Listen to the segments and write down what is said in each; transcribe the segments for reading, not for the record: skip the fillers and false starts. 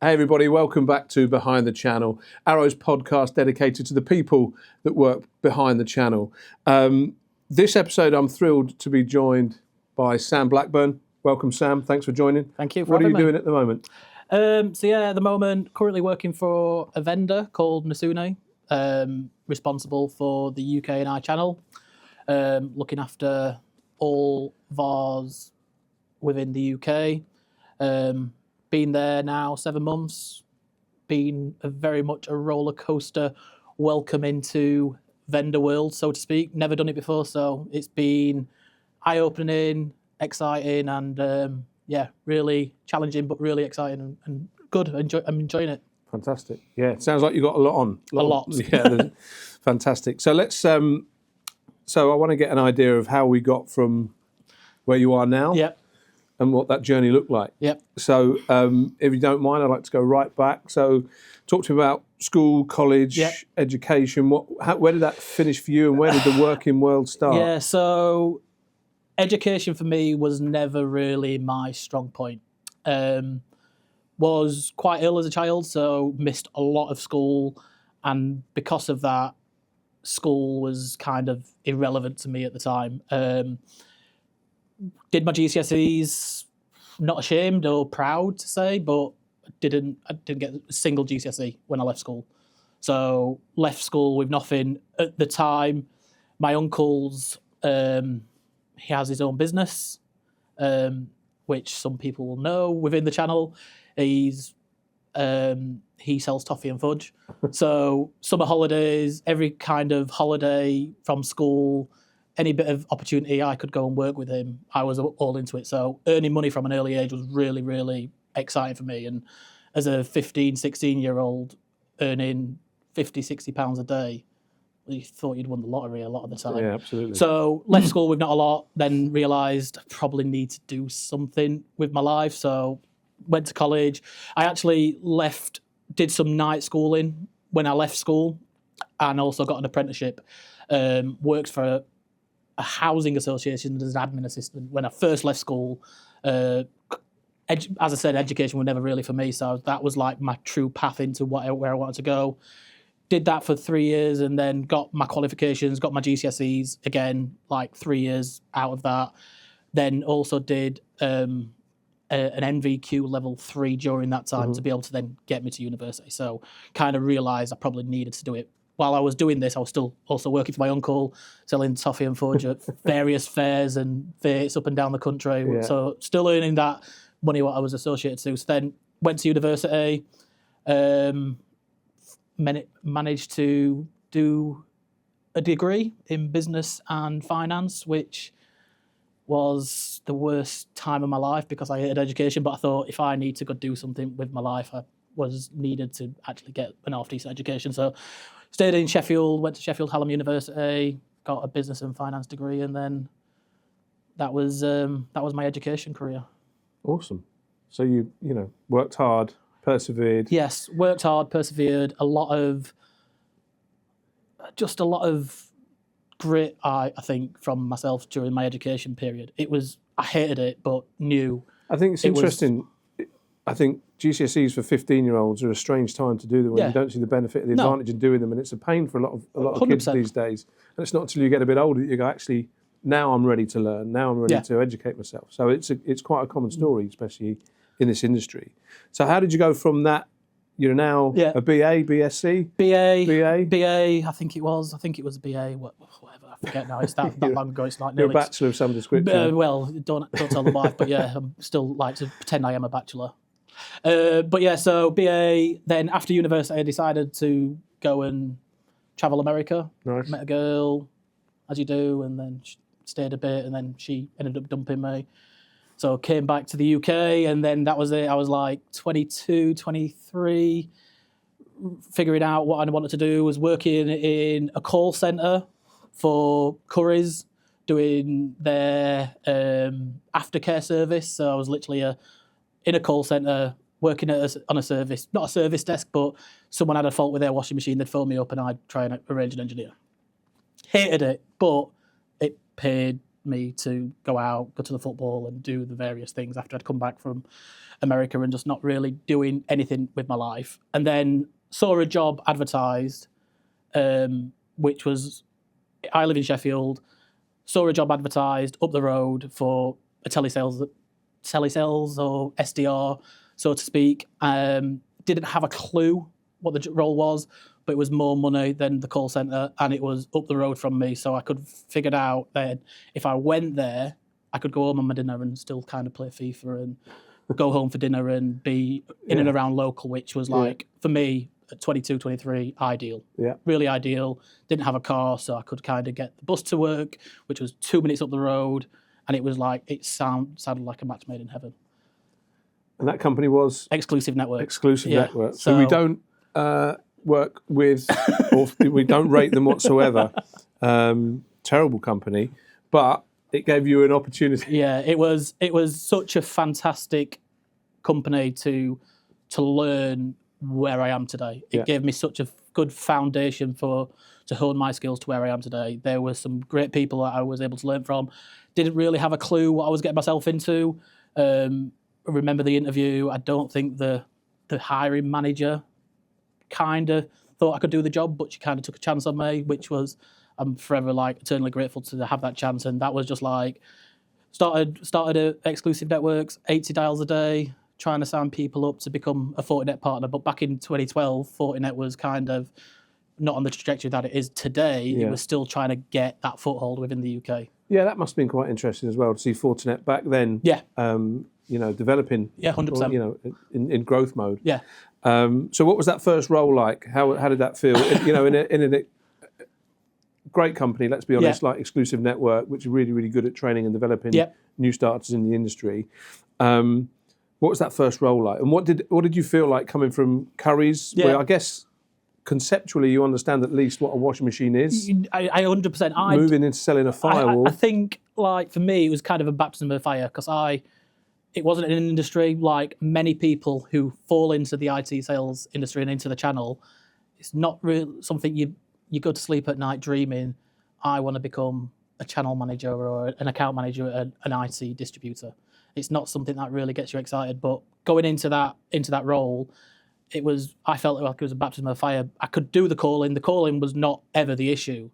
Hey everybody, welcome back to Behind the Channel, Arrow's podcast dedicated to the people that work behind the channel. This episode I'm thrilled to be joined by Sam Blackburn. Welcome Sam, thanks for joining. Thank you for What are you having me. doing at the moment? At the moment, currently working for a vendor called Nasune, responsible for the UK and I channel, looking after all VARs within the UK. Been there now 7 months, been very much a roller coaster welcome into vendor world, so to speak. Never done it before, so it's been eye-opening, exciting, and really challenging, but really exciting and good. I'm enjoying it. Fantastic. Yeah, it sounds like you've got a lot on. A lot. Yeah, fantastic. So let's. So I want to get an idea of how we got from where you are now. Yep. And what that journey looked like. Yep. So if you don't mind, I'd like to go right back. So talk to me about school, college, education. Where did that finish for you and where did the working world start? Yeah, so education for me was never really my strong point. Was quite ill as a child, so missed a lot of school. And because of that, school was kind of irrelevant to me at the time. Did my GCSEs, not ashamed or proud to say, but I didn't get a single GCSE when I left school. So left school with nothing. At the time, my uncle's, he has his own business, which some people will know within the channel. He sells toffee and fudge. So summer holidays, every kind of holiday from school, any bit of opportunity I could go and work with him, I was all into it. So earning money from an early age was really, really exciting for me. And as a 15, 16-year-old earning 50, 60 pounds a day, you thought you'd won the lottery a lot of the time. Yeah, absolutely. So left school with not a lot, then realised I probably need to do something with my life. So went to college. I actually did some night schooling when I left school and also got an apprenticeship. Worked for a housing association as an admin assistant when I first left school. As I said, education was never really for me, so that was like my true path into where I wanted to go. Did that for 3 years and then got my qualifications, got my GCSEs, again, like 3 years out of that. Then also did an NVQ level 3 during that time to be able to then get me to university. So kind of realised I probably needed to do it. While I was doing this, I was still also working for my uncle, selling toffee and fudge at various fairs and fetes up and down the country. Yeah. So still earning that money what I was associated to. So then went to university, managed to do a degree in business and finance, which was the worst time of my life because I hated education. But I thought if I need to go do something with my life, I was needed to actually get an half-decent education. So stayed in Sheffield, went to Sheffield Hallam University, got a business and finance degree, and then that was my education career. Awesome. So you worked hard, persevered. Yes, worked hard, persevered. A lot of grit, I think, from myself during my education period. I hated it, but knew. I think it's interesting. I think GCSEs for 15-year-olds are a strange time to do them when you don't see the benefit of the advantage in doing them, and it's a pain for a lot of kids these days. And it's not until you get a bit older that you go, actually, now I'm ready to learn. Now I'm ready to educate myself. So it's quite a common story, especially in this industry. So how did you go from that? You're now a BA, BSc? BA, I think it was a BA, whatever, I forget now. It's that long ago. It's like you're a bachelor of some description. Well, don't tell the wife, but yeah, I'm still like to pretend I am a bachelor. So BA, then after university I decided to go and travel America. Nice. Met a girl, as you do, and then stayed a bit, and then she ended up dumping me. So came back to the UK, and then that was it. I was like 22, 23, figuring out what I wanted to do. Was working in a call centre for Currys, doing their aftercare service. So I was literally in a call centre, working on a service, not a service desk, but someone had a fault with their washing machine, they'd phone me up and I'd try and arrange an engineer. Hated it, but it paid me to go out, go to the football and do the various things after I'd come back from America and just not really doing anything with my life. And then saw a job advertised, which was, I live in Sheffield, saw a job advertised up the road for a telesales or SDR, so to speak. Didn't have a clue what the role was, but it was more money than the call centre, and it was up the road from me, so I could figure out that if I went there, I could go home on my dinner and still kind of play FIFA and go home for dinner and be in and around local, which was like, for me, at 22, 23, ideal. Yeah. Really ideal. Didn't have a car, so I could kind of get the bus to work, which was 2 minutes up the road, and it was like, it sounded like a match made in heaven. And that company was? Exclusive Network. Exclusive Network. So we don't work with, or we don't rate them whatsoever. Terrible company, but it gave you an opportunity. Yeah, it was such a fantastic company to learn where I am today. It gave me such a good foundation to hone my skills to where I am today. There were some great people that I was able to learn from. Didn't really have a clue what I was getting myself into. I remember the interview. I don't think the hiring manager kind of thought I could do the job, but she kind of took a chance on me, which was, I'm forever like eternally grateful to have that chance. And that was just like, started at Exclusive Networks, 80 dials a day, trying to sign people up to become a Fortinet partner. But back in 2012, Fortinet was kind of not on the trajectory that it is today. Yeah. It was still trying to get that foothold within the UK. Yeah, that must have been quite interesting as well to see Fortinet back then. Yeah. Developing. Yeah, 100%. Or, in growth mode. Yeah. So what was that first role like? How did that feel? In a great company, let's be honest, like Exclusive Network, which is really, really good at training and developing new starters in the industry. What was that first role like? And what did you feel like coming from Currys? Yeah. Where I guess conceptually you understand at least what a washing machine is. I 100%. Moving into selling a firewall. I think, like, for me, it was kind of a baptism of fire because it wasn't an industry like many people who fall into the IT sales industry and into the channel. It's not really something you go to sleep at night dreaming, I want to become a channel manager or an account manager at an IT distributor. It's not something that really gets you excited. But going into that role, I felt like it was a baptism of fire. I could do the calling. The calling was not ever the issue.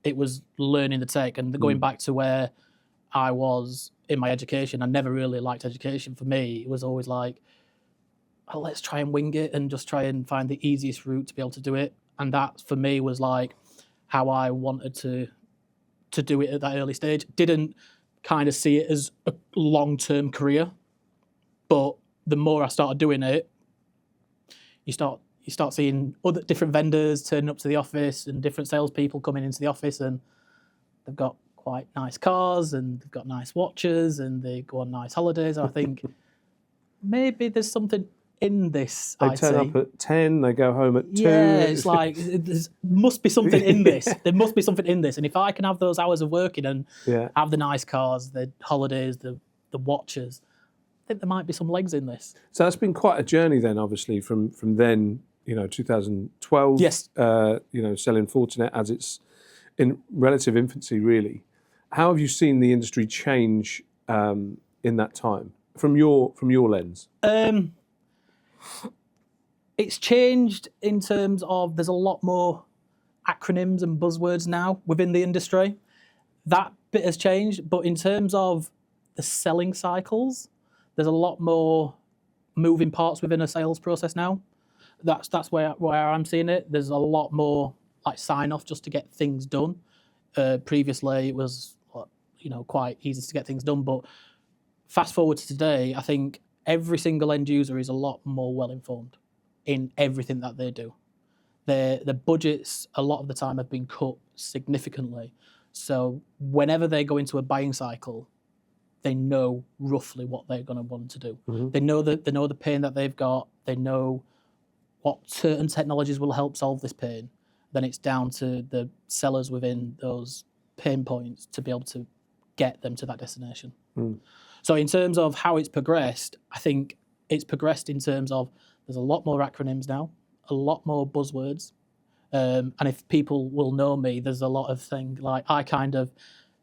It was learning the tech and going back to where I was in my education. I never really liked education. For me, it was always like, oh, let's try and wing it and just try and find the easiest route to be able to do it. And that, for me, was like how I wanted to do it at that early stage. Didn't kind of see it as a long-term career, but the more I started doing it, you start seeing other different vendors turning up to the office and different salespeople coming into the office, and they've got quite nice cars and they've got nice watches and they go on nice holidays. I think maybe there's something in this. They turn up at 10, they go home at 2. Yeah, it's like there must be something in this. There must be something in this. And if I can have those hours of working and have the nice cars, the holidays, the watches, I think there might be some legs in this. So that's been quite a journey then, obviously, from then, 2012. Yes. Selling Fortinet as it's in relative infancy, really. How have you seen the industry change in that time from your lens? It's changed in terms of there's a lot more acronyms and buzzwords now within the industry. That bit has changed, but in terms of the selling cycles, there's a lot more moving parts within a sales process now. That's where I'm seeing it. There's a lot more like sign off just to get things done. Previously, it was quite easy to get things done, but fast forward to today, I think every single end user is a lot more well informed in everything that they do. Their budgets a lot of the time have been cut significantly. So whenever they go into a buying cycle, they know roughly what they're going to want to do. Mm-hmm. They know the pain that they've got. They know what certain technologies will help solve this pain. Then it's down to the sellers within those pain points to be able to get them to that destination. Mm. So in terms of how it's progressed, I think it's progressed in terms of there's a lot more acronyms now, a lot more buzzwords. And if people will know me, there's a lot of things like I kind of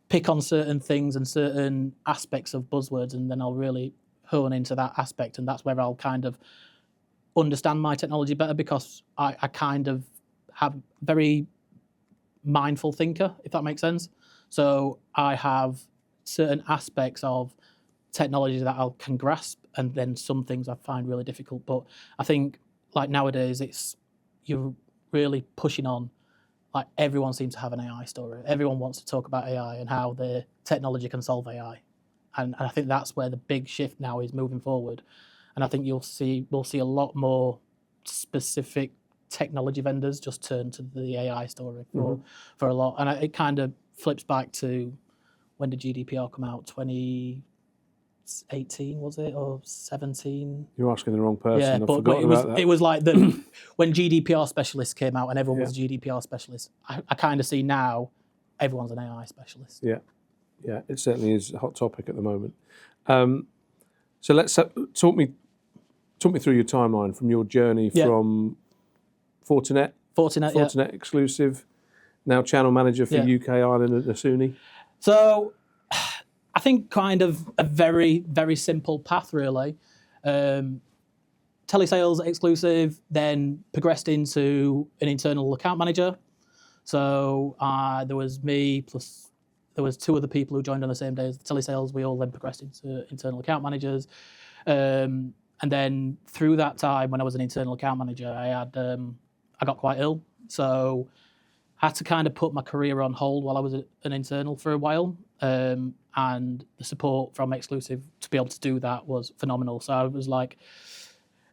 pick on certain things and certain aspects of buzzwords, and then I'll really hone into that aspect, and that's where I'll kind of understand my technology better, because I kind of have very mindful thinker, if that makes sense. So I have certain aspects of technology that I can grasp, and then some things I find really difficult. But I think like nowadays, you're really pushing on. Like everyone seems to have an AI story. Everyone wants to talk about AI and how the technology can solve AI, and I think that's where the big shift now is moving forward. And I think we'll see a lot more specific technology vendors just turn to the AI story for a lot. And it kind of flips back to, when did GDPR come out? 2018 was it, or 17? You're asking the wrong person. Yeah, but it was like when GDPR specialists came out and everyone was a GDPR specialist. I kind of see now everyone's an AI specialist. Yeah, it certainly is a hot topic at the moment. So let's talk me through your timeline from your journey from Fortinet exclusive, now channel manager for UK, Ireland and Asuni. So I think kind of a very, very simple path, really. Telesales exclusive, then progressed into an internal account manager. So there was me, plus there was 2 other people who joined on the same day as the telesales. We all then progressed into internal account managers. And then through that time, when I was an internal account manager, I got quite ill. So I had to kind of put my career on hold while I was an internal for a while. And the support from exclusive to be able to do that was phenomenal. So I was like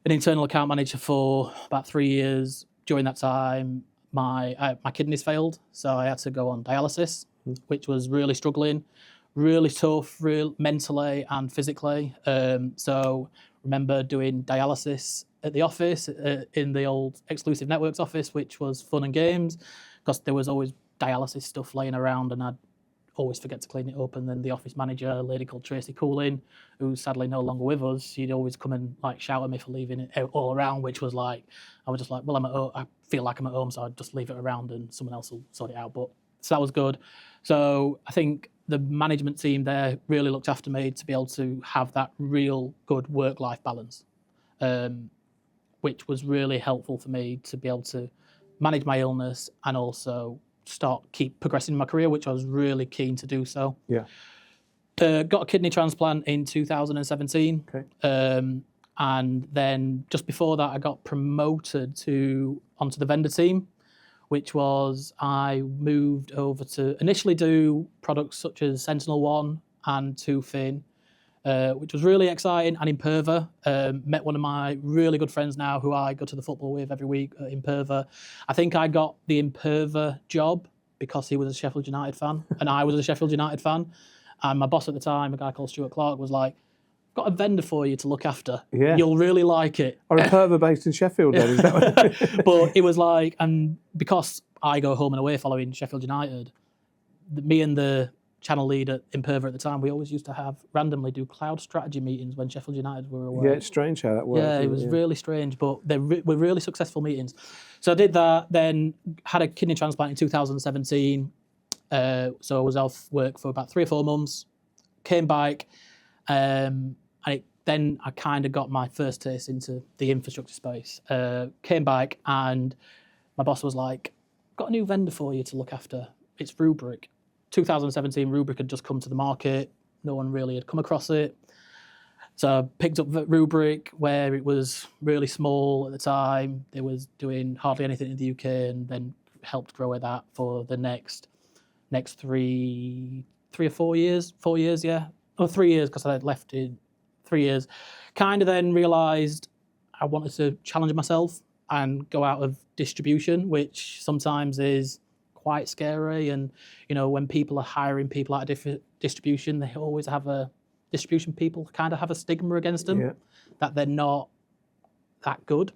an internal account manager for about 3 years. During that time, my kidneys failed, so I had to go on dialysis, which was really struggling, really tough, mentally and physically. So remember doing dialysis at the office, in the old Exclusive Networks office, which was fun and games, because there was always dialysis stuff laying around, and I'd always forget to clean it up. And then the office manager, a lady called Tracy Cooling, who's sadly no longer with us, she'd always come and like shout at me for leaving it all around, which was like, I was just like, well, I'm at home. I feel like I'm at home, so I'd just leave it around and someone else will sort it out. But so that was good. So I think the management team there really looked after me to be able to have that real good work-life balance, which was really helpful for me to be able to manage my illness and also keep progressing my career, which I was really keen to do so. Yeah. Got a kidney transplant in 2017. Okay. And then just before that, I got promoted onto the vendor team, which was I moved over to initially do products such as Sentinel-1 and Tufin, which was really exciting. And Imperva, met one of my really good friends now who I go to the football with every week at Imperva. I think I got the Imperva job because he was a Sheffield United fan and I was a Sheffield United fan. And my boss at the time, a guy called Stuart Clark, was like, got a vendor for you to look after. Yeah. You'll really like it. Are Imperva based in Sheffield then? Is that what But it was like, and because I go home and away following Sheffield United, me and the channel lead at Imperva at the time, we always used to randomly do cloud strategy meetings when Sheffield United were away. Yeah, it's strange how that works. Yeah, it was really strange, but they were really successful meetings. So I did that, then had a kidney transplant in 2017. So I was off work for about 3 or 4 months, came back, and then I kind of got my first taste into the infrastructure space. Came back and my boss was like, got a new vendor for you to look after. It's Rubrik. 2017, Rubrik had just come to the market. No one really had come across it. So I picked up Rubrik, where it was really small at the time. It was doing hardly anything in the UK, and then helped grow that for the next 3 or 4 years. 4 years, yeah. Or 3 years, because I had left in 3 years. Kind of then realised I wanted to challenge myself and go out of distribution, which sometimes is quite scary. And, when people are hiring people out of distribution, they always have distribution people kind of have a stigma against them, that they're not that good,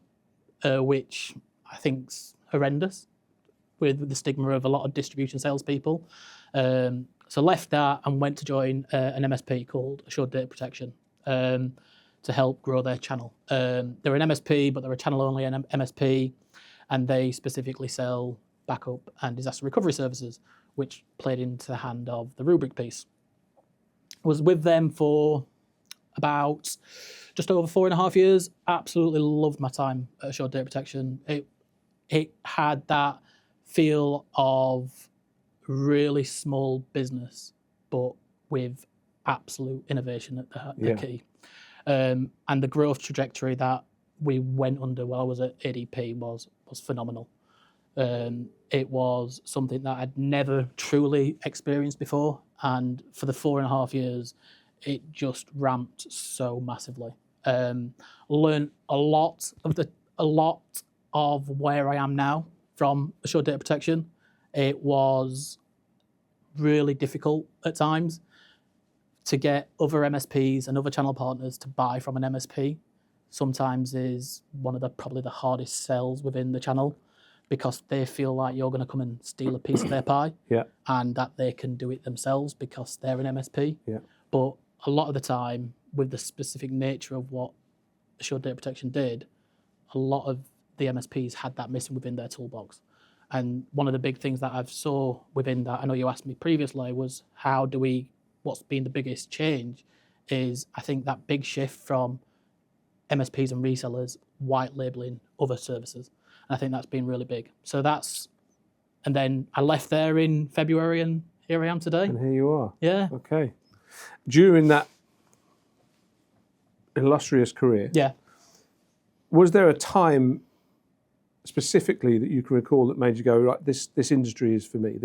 which I think's horrendous, with the stigma of a lot of distribution salespeople. So left that and went to join an MSP called Assured Data Protection to help grow their channel. They're an MSP, but they're a channel-only MSP, and they specifically sell backup and disaster recovery services, which played into the hand of the rubric piece. Was with them for about just over 4.5 years. Absolutely loved my time at Assured Data Protection. It had that feel of really small business, but with absolute innovation at the key. And the growth trajectory that we went under while I was at ADP was phenomenal. It was something that I'd never truly experienced before, and for the 4.5 years, it just ramped so massively. Learned a lot of where I am now from Assured Data Protection. It was really difficult at times to get other MSPs and other channel partners to buy from an MSP. Sometimes is one of probably the hardest sells within the channel, because they feel like you're going to come and steal a piece of their pie, and that they can do it themselves because they're an MSP. But a lot of the time, with the specific nature of what Assured Data Protection did, a lot of the MSPs had that missing within their toolbox. And one of the big things that I've saw within that, I know you asked me previously, was what's been the biggest change is, I think, that big shift from MSPs and resellers white labeling other services. And I think that's been really big. And then I left there in February, and here I am today. And here you are. Yeah. Okay. During that illustrious career, was there a time specifically that you can recall that made you go, right, this industry is for me?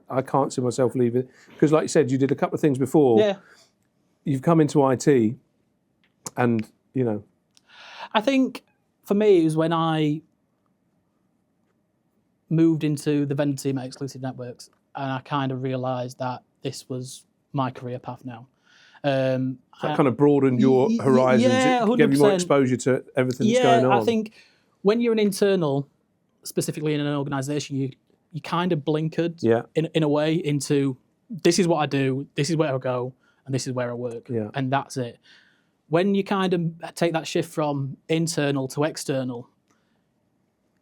I can't see myself leaving. Because like you said, you did a couple of things before. Yeah. You've come into IT, and, I think for me it was when I moved into the vendor team at Exclusive Networks, and I kind of realised that this was my career path now. That kind of broadened your horizons. Yeah, it gave you more exposure to everything that's going on. I think when you're an internal, specifically in an organisation, you kind of blinkered in a way into, this is what I do, this is where I go, and this is where I work, and that's it. When you kind of take that shift from internal to external,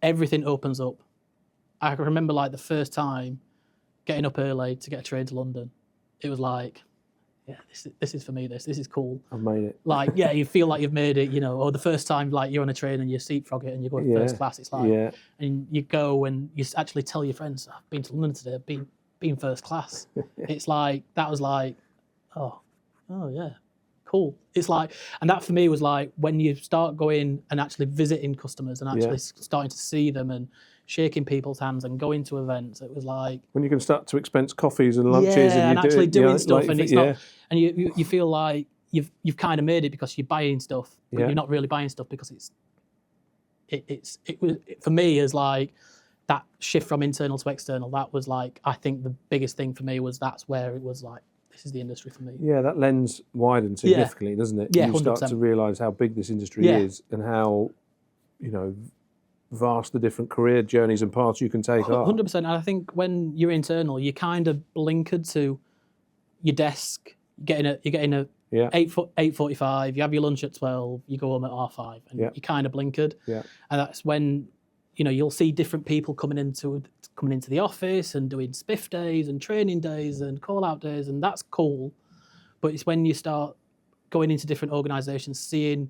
everything opens up. I can remember like the first time getting up early to get a train to London. It was like, this is for me, this is cool. I've made it. Like, you feel like you've made it, or the first time like you're on a train and you seatfrog it and you go first class, it's like, and you go and you actually tell your friends, I've been to London today, I've been first class. It's like, that was like, oh yeah, cool. It's like, and that for me was like, when you start going and actually visiting customers and actually starting to see them and shaking people's hands and going to events, it was like, when you can start to expense coffees and lunches and actually doing stuff, and it's not, and you feel like you've kind of made it because you're buying stuff, but you're not really buying stuff because it was for me is like that shift from internal to external. That was like, I think the biggest thing for me was that's where it was like, this is the industry for me. Yeah, that lens widens significantly, doesn't it? Yeah, you 100%. start to realise how big this industry is, and how, vast the different career journeys and paths you can take are. 100%. And I think when you're internal, you kind of blinkered to your desk. You're getting a 8:45. You have your lunch at 12. You go home at 5:30, and you kind of blinkered. Yeah. And that's when you'll see different people coming into the office and doing spiff days and training days and call out days, and that's cool. But it's when you start going into different organisations, seeing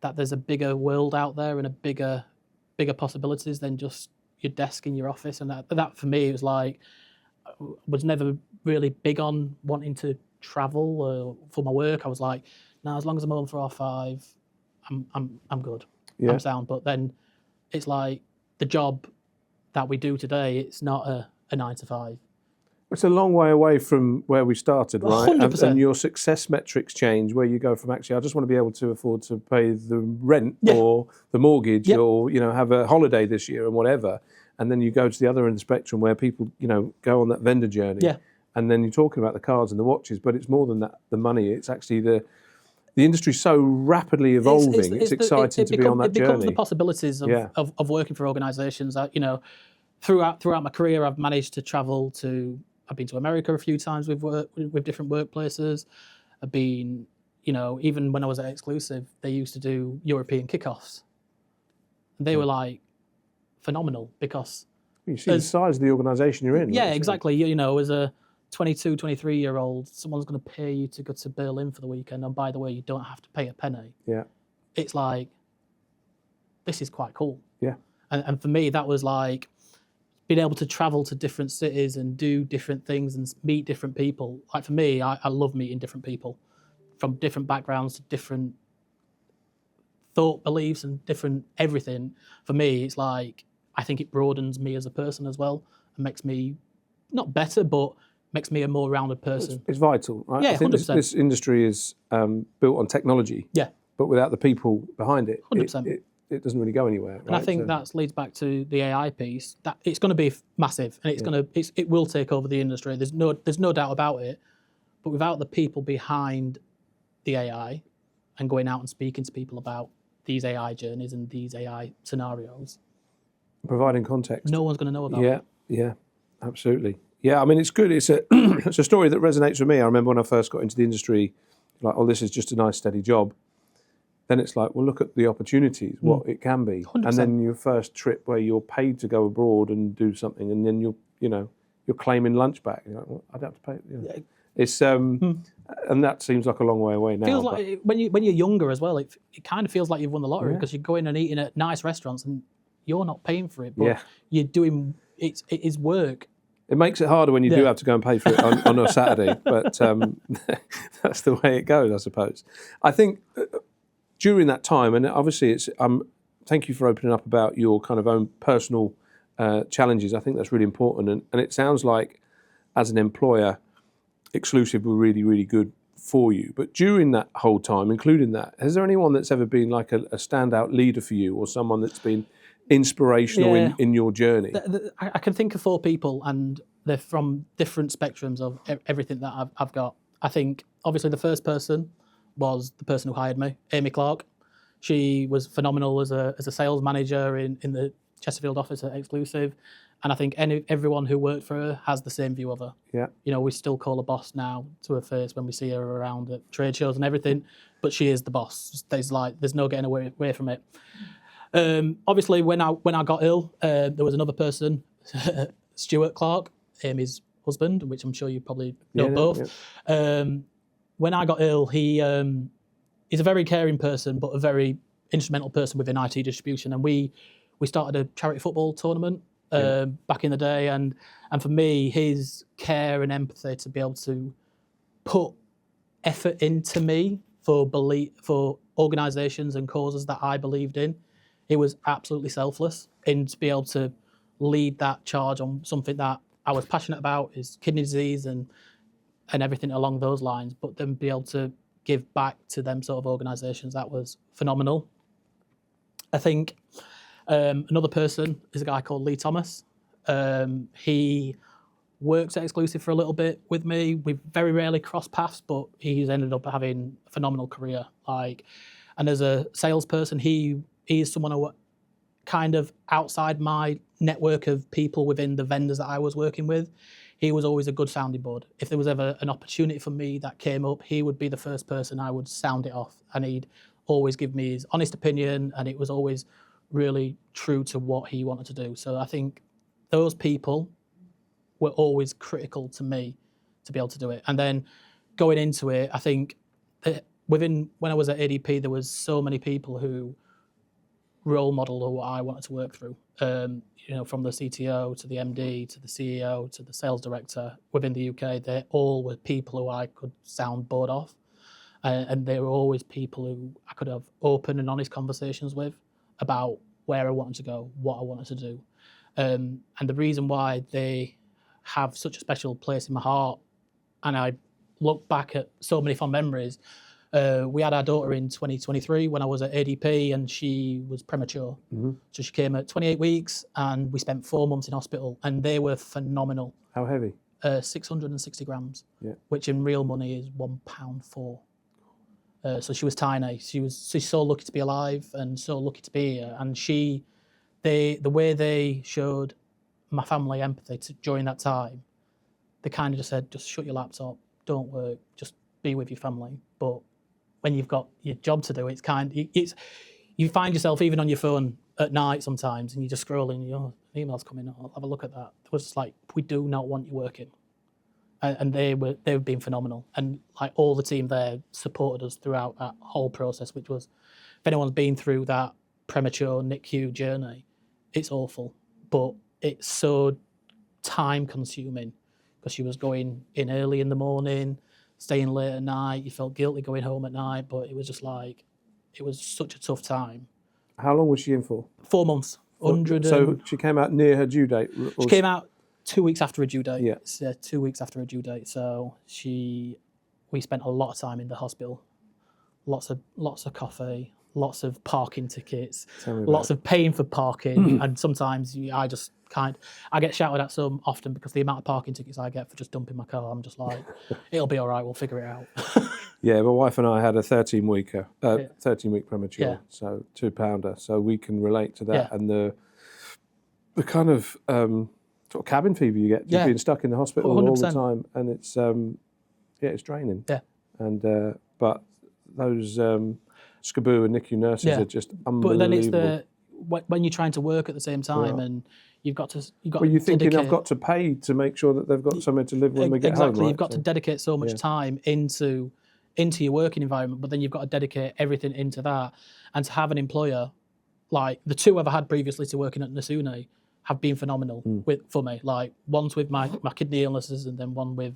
that there's a bigger world out there and a bigger possibilities than just your desk in your office. And that for me, it was like, I was never really big on wanting to travel for my work. I was like, no, as long as I'm home for 5:30, I'm good. I'm sound. But then it's like the job that we do today, it's not a 9 to 5. It's a long way away from where we started, right? 100%. And your success metrics change, where you go from, actually, I just want to be able to afford to pay the rent or the mortgage or, have a holiday this year and whatever. And then you go to the other end of the spectrum where people, go on that vendor journey. Yeah. And then you're talking about the cars and the watches, but it's more than that, the money. It's actually the industry's so rapidly evolving. It's exciting to be on that journey. It becomes the possibilities of working for organisations that, throughout my career, I've managed to travel I've been to America a few times with different workplaces. I've been, even when I was at Exclusive, they used to do European kickoffs. And they were like phenomenal because You see the size of the organisation you're in. Yeah, exactly. You know, as a 22, 23-year-old, someone's going to pay you to go to Berlin for the weekend, and by the way, you don't have to pay a penny. Yeah. It's like, this is quite cool. Yeah. And for me, that was like being able to travel to different cities and do different things and meet different people. Like for me, I love meeting different people from different backgrounds to different thought beliefs and different everything. For me, it's like, I think it broadens me as a person as well and makes me not better, but makes me a more rounded person. It's vital, right? Yeah, I think 100%. this industry is built on technology. Yeah. But without the people behind it, 100%. It doesn't really go anywhere. And I think that leads back to the AI piece. That it's going to be massive, and it will take over the industry. There's no doubt about it. But without the people behind the AI and going out and speaking to people about these AI journeys and these AI scenarios, providing context, no one's going to know about it. Yeah, absolutely. Yeah, I mean, it's good. It's a story that resonates with me. I remember when I first got into the industry, like, oh, this is just a nice steady job. Then it's like, well, look at the opportunities, what it can be. 100%. And then your first trip where you're paid to go abroad and do something, and then you're claiming lunch back. You're like, well, I'd have to pay. It's and that seems like a long way away now. Feels like when you're younger as well, it kind of feels like you've won the lottery because you're going and eating at nice restaurants and you're not paying for it, but you're doing it is work. It makes it harder when you do have to go and pay for it on a Saturday, but that's the way it goes, I suppose. I think during that time, and obviously it's thank you for opening up about your kind of own personal challenges. I think that's really important, and it sounds like as an employer, Exclusive were really, really good for you. But during that whole time, including that, has there anyone that's ever been like a standout leader for you, or someone that's been inspirational in your journey? I can think of 4 people, and they're from different spectrums of everything that I've got. I think obviously the first person was the person who hired me, Amy Clark. She was phenomenal as a sales manager in the Chesterfield office at Exclusive, and I think everyone who worked for her has the same view of her. Yeah, we still call her boss now to her face when we see her around at trade shows and everything, but she is the boss. There's no getting away from it. Obviously, when I got ill, there was another person, Stuart Clark, Amy's husband, which I'm sure you probably know both. Yeah. When I got ill, he's a very caring person, but a very instrumental person within IT distribution. And we started a charity football tournament back in the day. And for me, his care and empathy to be able to put effort into me for organisations and causes that I believed in, he was absolutely selfless. And to be able to lead that charge on something that I was passionate about, is kidney disease and everything along those lines, but then be able to give back to them sort of organisations, that was phenomenal. I think another person is a guy called Lee Thomas. He works at Exclusive for a little bit with me. We very rarely cross paths, but he's ended up having a phenomenal career. And as a salesperson, he is someone who kind of outside my network of people within the vendors that I was working with. He was always a good sounding board. If there was ever an opportunity for me that came up, he would be the first person I would sound it off, and he'd always give me his honest opinion, and it was always really true to what he wanted to do. So I think those people were always critical to me to be able to do it. And then going into it, I think when I was at ADP, there was so many people who role model what I wanted to work through. From the CTO to the MD to the CEO to the sales director within the UK, they all were people who I could sound bored off. And they were always people who I could have open and honest conversations with about where I wanted to go, what I wanted to do. And the reason why they have such a special place in my heart, and I look back at so many fond memories. We had our daughter in 2023 when I was at ADP, and she was premature. Mm-hmm. So she came at 28 weeks, and we spent 4 months in hospital, and they were phenomenal. How heavy? 660 grams, which in real money is £1.4. So she was tiny. She's so lucky to be alive and so lucky to be here. And the way they showed my family empathy during that time, they kind of just said, just shut your laptop, don't work, just be with your family. But when you've got your job to do, you find yourself even on your phone at night sometimes, and you're just scrolling, an email's coming, I'll have a look at that. It was just like, we do not want you working. And they've been phenomenal. And like all the team there supported us throughout that whole process, which was, if anyone's been through that premature NICU journey, it's awful. But it's so time consuming because she was going in early in the morning, staying late at night. You felt guilty going home at night, but it was just like, it was such a tough time. How long was she in for? 4 months. 100. So she came out near her due date? She came out 2 weeks after her due date. Yeah. It's, 2 weeks after her due date. So we spent a lot of time in the hospital. Lots of coffee, lots of parking tickets, lots of paying for parking, and sometimes I get shouted at so often because the amount of parking tickets I get for just dumping my car, I'm just like, it'll be all right, we'll figure it out. Yeah, my wife and I had a 13-week premature, so £2, so we can relate to that, and the kind of sort of cabin fever you get just being stuck in the hospital 100%. All the time, and it's it's draining. Yeah, and but those SCBU and NICU nurses are just unbelievable. But then it's when you're trying to work at the same time, and you've got to. Well, you're thinking I've got to pay to make sure that they've got somewhere to live when we get home. Exactly, you've got to dedicate so much time into your working environment, but then you've got to dedicate everything into that, and to have an employer like the two I've had previously to working at Nasuni have been phenomenal for me. Like one's with my kidney illnesses, and then one with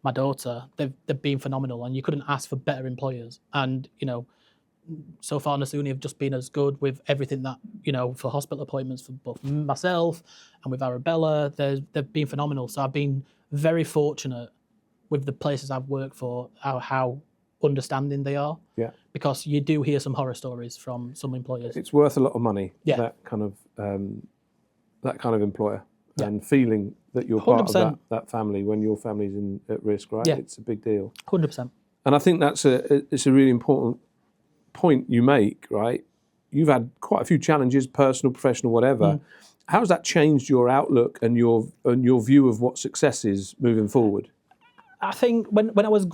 my daughter. They've been phenomenal, and you couldn't ask for better employers. And so far Nasuni have just been as good with everything that for hospital appointments for both myself and with Arabella. They've been phenomenal. So I've been very fortunate with the places I've worked for, how understanding they are. Yeah. Because you do hear some horror stories from some employers. It's worth a lot of money. Yeah. That kind of employer. Yeah. And feeling that you're 100%. Part of that family when your family's at risk, right? Yeah. It's a big deal. 100%. And I think it's a really important point you make, right? You've had quite a few challenges, personal, professional, whatever. How has that changed your outlook and your view of what success is moving forward? I think when I was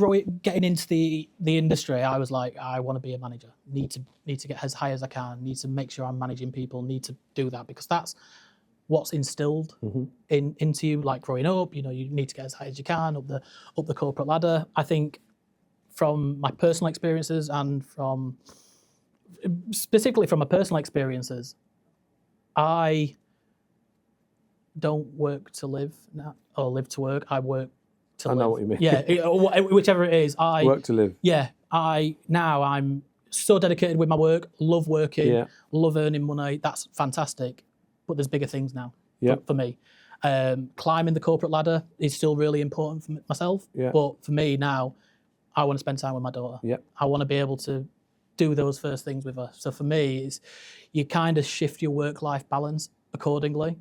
getting into the industry, I was like, I want to be a manager. Need to get as high as I can. Need to make sure I'm managing people. Need to do that because that's what's instilled into you. Like growing up, you need to get as high as you can up the corporate ladder. I think from my personal experiences and specifically from my personal experiences, I don't work to live now or live to work. I work to live. I know what you mean. Yeah, whichever it is. I work to live. Yeah, I'm so dedicated with my work, love working, love earning money. That's fantastic. But there's bigger things now for me. Climbing the corporate ladder is still really important for myself. Yeah. But for me now, I want to spend time with my daughter. Yeah. I want to be able to do those first things with her. So for me, you kind of shift your work-life balance accordingly.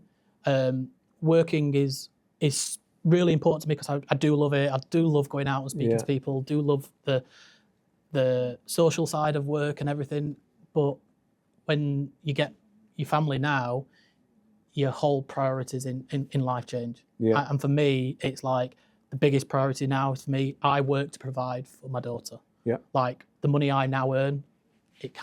Working is really important to me because I do love it. I do love going out and speaking to people. Do love the social side of work and everything. But when you get your family now, your whole priorities in life change. Yeah. And for me, it's like the biggest priority now is for me, I work to provide for my daughter. Yeah. Like the money I now earn, she's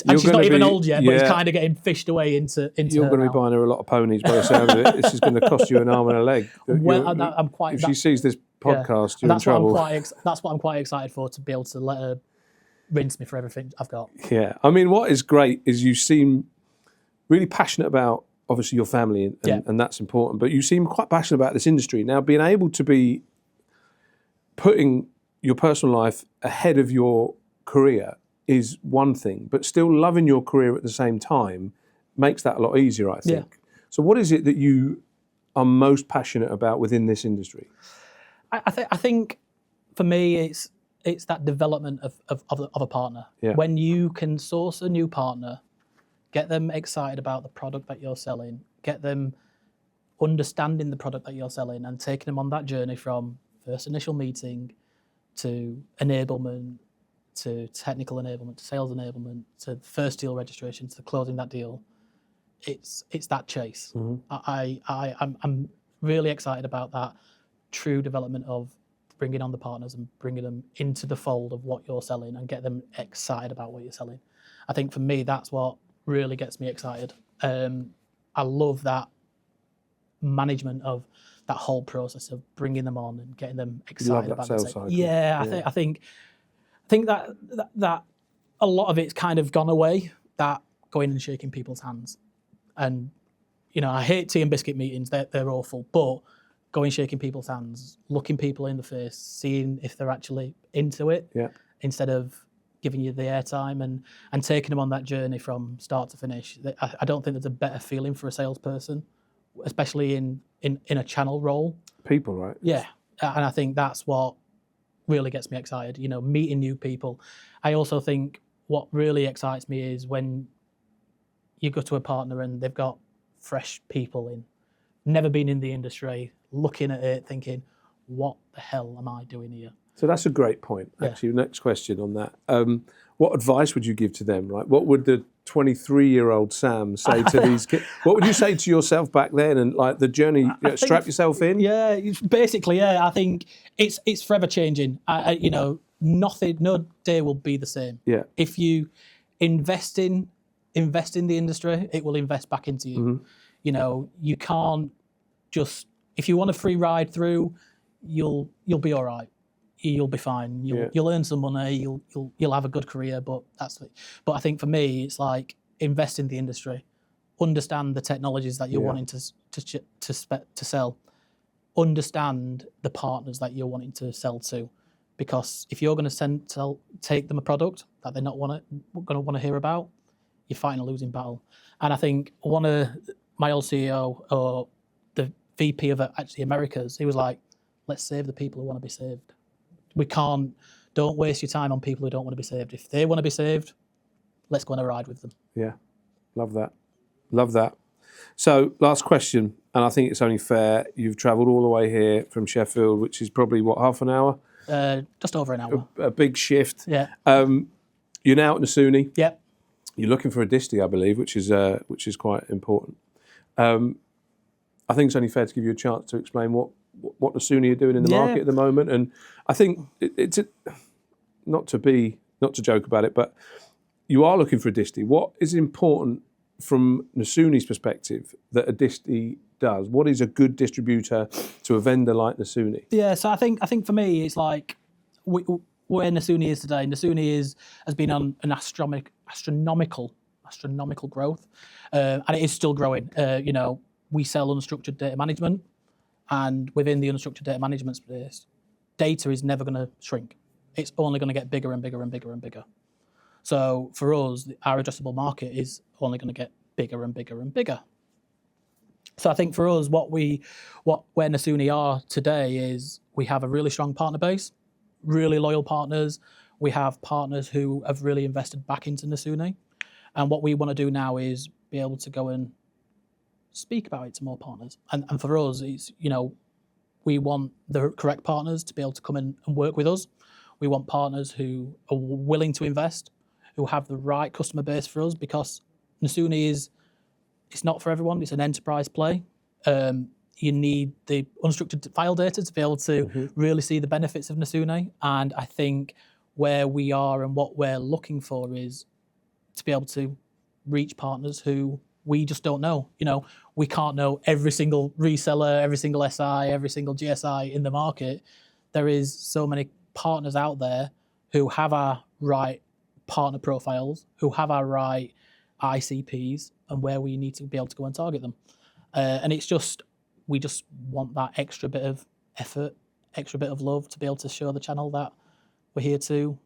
not even old yet, but it's kind of getting fished away into You're going to be buying her a lot of ponies by the sound of it. This is going to cost you an arm and a leg. If she sees this podcast, you're in trouble. That's what I'm quite excited for, to be able to let her rinse me for everything I've got. Yeah. I mean, what is great is you seem really passionate about, obviously, your family, and that's important, but you seem quite passionate about this industry. Now, being able to be putting your personal life ahead of your career is one thing, but still loving your career at the same time makes that a lot easier, I think. Yeah. So what is it that you are most passionate about within this industry? I think for me, it's that development of a partner. Yeah. When you can source a new partner, get them excited about the product that you're selling, get them understanding the product that you're selling and taking them on that journey from first initial meeting to enablement, to technical enablement, to sales enablement, to first deal registration, to closing that deal. It's that chase. Mm-hmm. I'm really excited about that true development of bringing on the partners and bringing them into the fold of what you're selling and get them excited about what you're selling. I think for me, that's what really gets me excited. I love that management of that whole process of bringing them on and getting them excited about sales cycle. Yeah, I think that a lot of it's kind of gone away. That going and shaking people's hands, and I hate tea and biscuit meetings. They're awful, but going shaking people's hands, looking people in the face, seeing if they're actually into it, instead of giving you the airtime and taking them on that journey from start to finish. I don't think there's a better feeling for a salesperson, especially in a channel role. People, right? Yeah, and I think that's what really gets me excited, meeting new people. I also think what really excites me is when you go to a partner and they've got fresh people in, never been in the industry, looking at it, thinking, what the hell am I doing here? So that's a great point. Actually, next question on that. What advice would you give to them, right? What would the 23-year-old Sam say to these kids? What would you say to yourself back then and like the journey, strap yourself in? Yeah, basically, I think it's forever changing. No day will be the same. Yeah. If you invest in the industry, it will invest back into you. Mm-hmm. You can't just, if you want a free ride through, you'll be all right. You'll be fine. You'll earn some money. You'll have a good career. But that's it. But I think for me, it's like invest in the industry, understand the technologies that you're wanting to sell, understand the partners that you're wanting to sell to, because if you're going to take them a product that they're not going to want to hear about, you're fighting a losing battle. And I think one of my old CEO or the VP of actually Americas, he was like, let's save the people who want to be saved. Don't waste your time on people who don't want to be saved. If they want to be saved, let's go on a ride with them. Yeah, love that. So last question, and I think it's only fair. You've travelled all the way here from Sheffield, which is probably, half an hour? Just over an hour. A big shift. Yeah. You're now at Nasuni. Yep. You're looking for a disty, I believe, which is quite important. I think it's only fair to give you a chance to explain what Nasuni are doing in the market at the moment. And I think it's not to joke about it, but you are looking for a disty. What is important from Nasuni's perspective that a disty does? What is a good distributor to a vendor like Nasuni? Yeah, so I think for me, it's like where Nasuni is today. Nasuni has been on an astronomical growth, and it is still growing. We sell unstructured data management, and within the unstructured data management space, data is never going to shrink. It's only going to get bigger and bigger and bigger and bigger. So for us, our addressable market is only going to get bigger and bigger and bigger. So I think for us, where Nasuni are today is we have a really strong partner base, really loyal partners. We have partners who have really invested back into Nasuni. And what we want to do now is be able to go and speak about it to more partners. And for us, it's, we want the correct partners to be able to come in and work with us. We want partners who are willing to invest, who have the right customer base for us, because Nasuni it's not for everyone. It's an enterprise play. You need the unstructured file data to be able to really see the benefits of Nasuni. And I think where we are and what we're looking for is to be able to reach partners who we just don't know. We can't know every single reseller, every single SI, every single GSI in the market. There is so many partners out there who have our right partner profiles, who have our right ICPs, and where we need to be able to go and target them. And we just want that extra bit of effort, extra bit of love to be able to show the channel that we're here to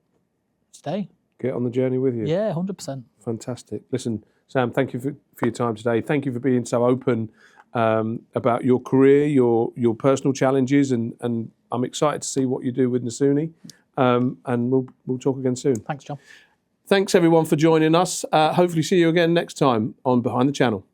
stay. Get on the journey with you. Yeah, 100%. Fantastic. Listen, Sam, thank you for your time today. Thank you for being so open about your career, your personal challenges, and I'm excited to see what you do with Nasuni. And we'll talk again soon. Thanks, John. Thanks everyone for joining us. Hopefully see you again next time on Behind the Channel.